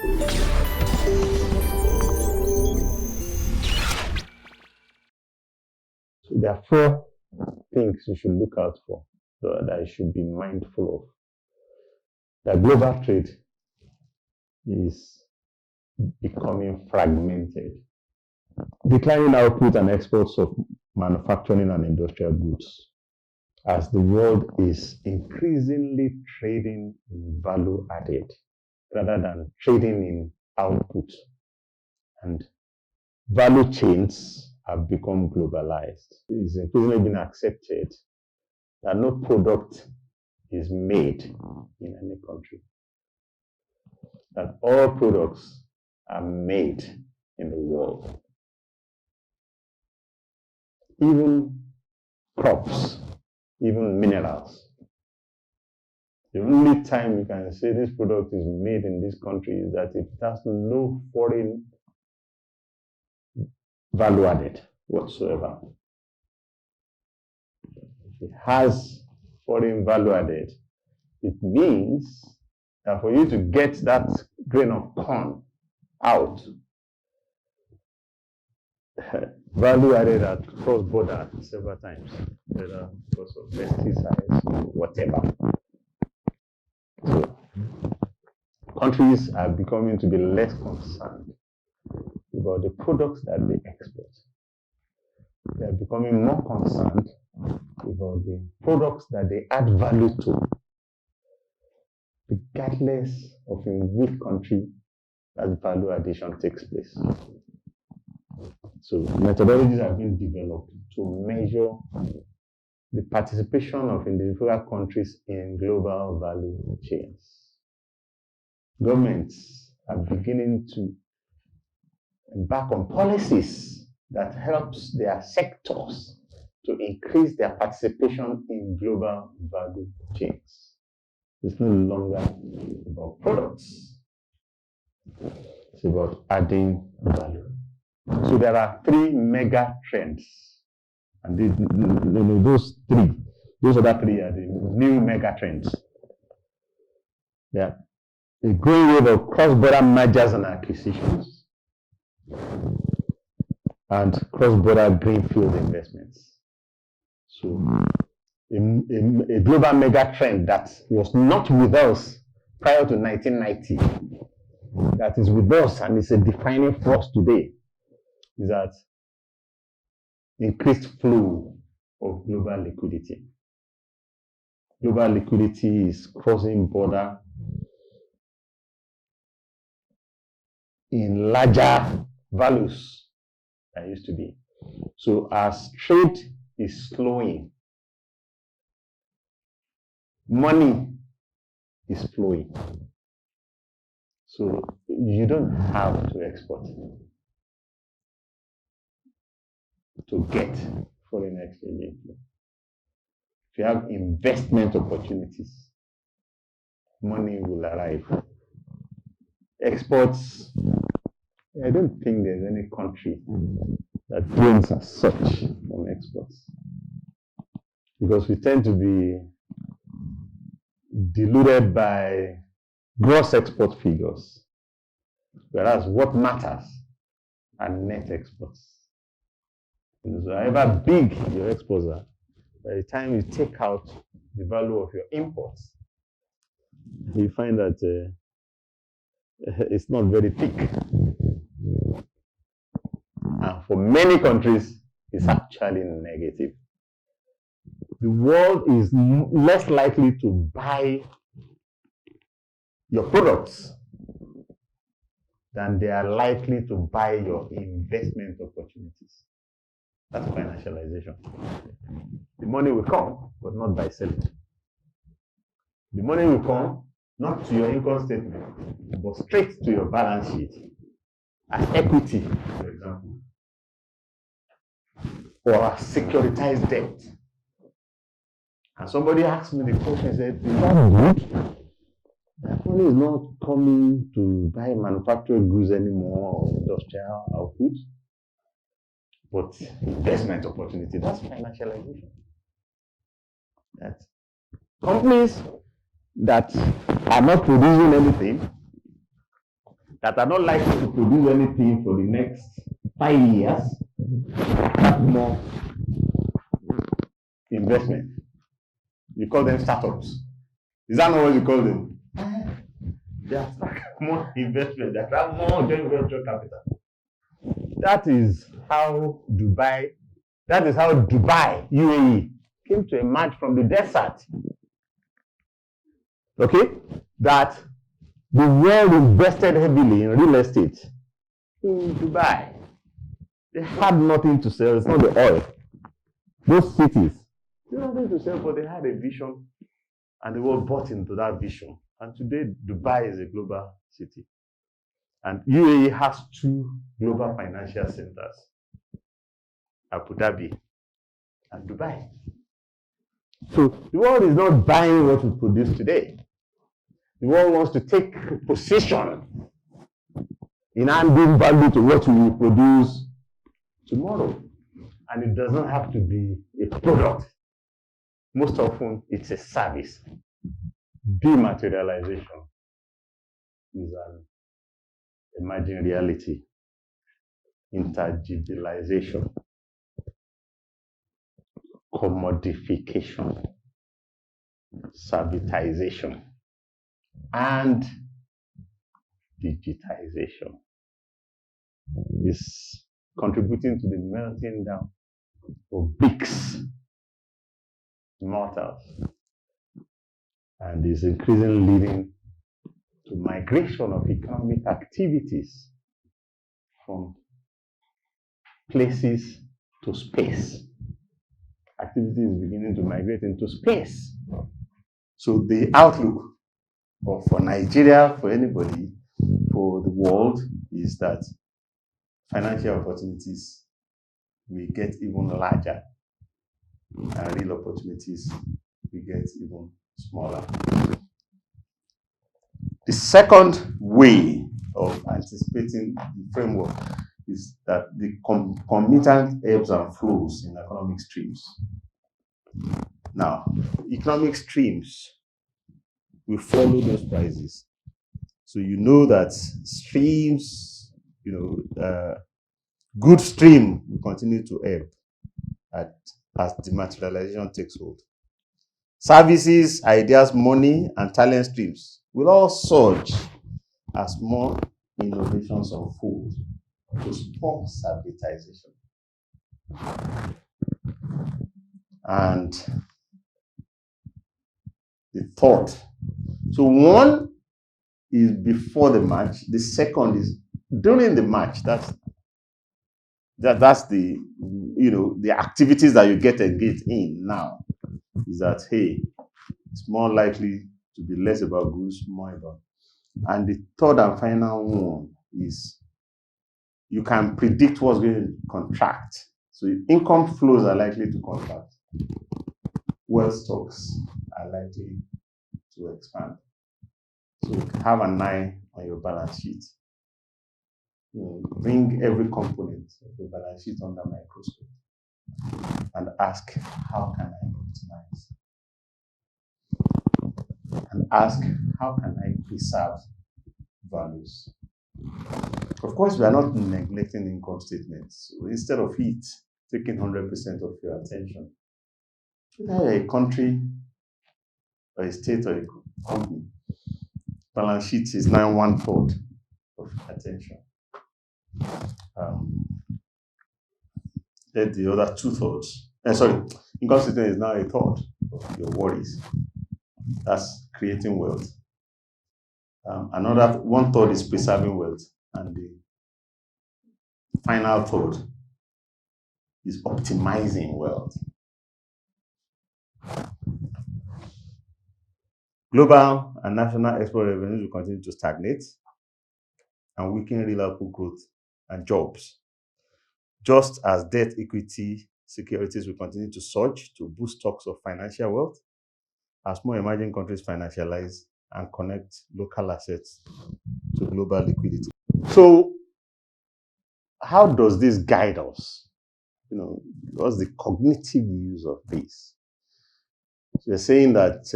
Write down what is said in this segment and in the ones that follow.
So there are four things you should look out for, that you should be mindful of. That global trade is becoming fragmented. Declining output and exports of manufacturing and industrial goods, as the world is increasingly trading in value added rather than trading in output. And value chains have become globalized. It is increasingly been accepted that no product is made in any country. That all products are made in the world. Even crops, even minerals. The only time you can say this product is made in this country is that it has no foreign value added whatsoever. If it has foreign value added, it means that for you to get that grain of corn out, value added at cross border several times, whether because of pesticides or whatever. So countries are becoming to be less concerned about the products that they export. They are becoming more concerned about the products that they add value to, regardless of in which country that value addition takes place. So methodologies have been developed to measure the participation of individual countries in global value chains. Governments are beginning to embark on policies that helps their sectors to increase their participation in global value chains. It's no longer about products. It's about adding value. So there are three mega trends. And those other three are the new mega trends. Yeah. A growing wave of cross-border mergers and acquisitions and cross-border greenfield investments. So a global mega trend that was not with us prior to 1990, that is with us and is a defining force today, is that increased flow of global liquidity. Global liquidity is crossing border in larger values than it used to be. So as trade is slowing, money is flowing. So you don't have to export to get foreign exchange inflow. If you have investment opportunities, money will arrive. Exports, I don't think there's any country that gains as such from exports, because we tend to be deluded by gross export figures, whereas what matters are net exports. So however big your exports are, by the time you take out the value of your imports, you find that it's not very thick. And for many countries, it's actually negative. The world is less likely to buy your products than they are likely to buy your investment opportunities. That's financialization. The money will come, but not by selling. The money will come not to your income statement, but straight to your balance sheet as equity, for example, or as securitized debt. And somebody asked me the question, said, is that good? The money is not coming to buy manufactured goods anymore or industrial output, but investment opportunity. That's financialization. That's companies that are not producing anything that are not likely to produce anything for the next 5 years, have more investment. You call them startups. Is that not what you call them? They have more investment, they have more joint venture capital. That is how Dubai, UAE, came to emerge from the desert. Okay? That the world invested heavily in real estate in Dubai. They had nothing to sell, it's not the oil. Those cities, they had nothing to sell, but they had a vision and they were bought into that vision. And today, Dubai is a global city. And UAE has 2 global financial centers, Abu Dhabi and Dubai. So the world is not buying what we produce today. The world wants to take position in adding value to what we will produce tomorrow. And it does not have to be a product. Most often, it's a service. Dematerialization is an emerging reality. Interdigitalization, commodification, servitization, and digitization is contributing to the melting down of bricks, mortals, and is increasingly leading to migration of economic activities from places to space. Activity is beginning to migrate into space. So the outlook for Nigeria, for anybody, for the world, is that financial opportunities will get even larger and real opportunities will get even smaller. The second way of anticipating the framework is that the concomitant ebbs and flows in economic streams. Now, economic streams will follow those prices. So you know that streams, good stream will continue to ebb as dematerialization takes hold. Services, ideas, money, and talent streams will all surge as more innovations unfold to support servitization. And the third, so one is before the match, the second is during the match. That's the the activities that you get engaged in now. Is that, hey, it's more likely to be less about goods, more about. And the third and final one is you can predict what's going to contract. So income flows are likely to contract. Wealth stocks are likely to expand. So have an eye on your balance sheet. Bring every component of the balance sheet under microscope and ask, how can I optimize? And ask, how can I preserve values? Of course, we are not neglecting income statements. So instead of it taking 100% of your attention, whether a country or a state or a company, balance sheet is now 1/4 of attention. Then the other 2/3. Income statement is now 1/3 of your worries. That's creating wealth. Another 1/3 is preserving wealth, and the final third is optimizing wealth. Global and national export revenues will continue to stagnate and weaken real output growth and jobs, just as debt equity securities will continue to surge to boost stocks of financial wealth as more emerging countries financialize and connect local assets to global liquidity. So, how does this guide us? What's the cognitive use of this? So we're saying that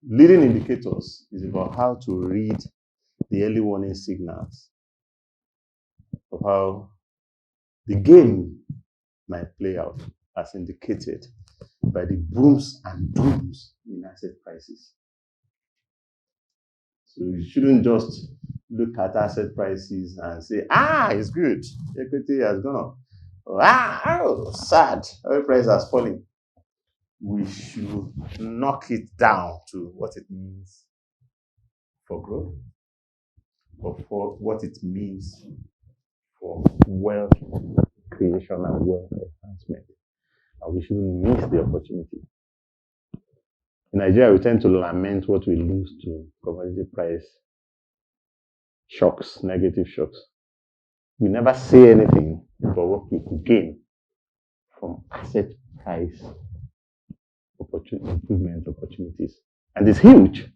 leading indicators is about how to read the early warning signals of how the game might play out, as indicated by the booms and dooms in asset prices. So you shouldn't just look at asset prices and say, it's good. Equity has gone up. Sad. Oil price has fallen. We should knock it down to what it means for growth, or for what it means for wealth creation and wealth enhancement. And we shouldn't miss the opportunity. In Nigeria, we tend to lament what we lose to commodity price shocks, negative shocks. We never say anything about what we could gain from asset price improvement opportunities. And it's huge.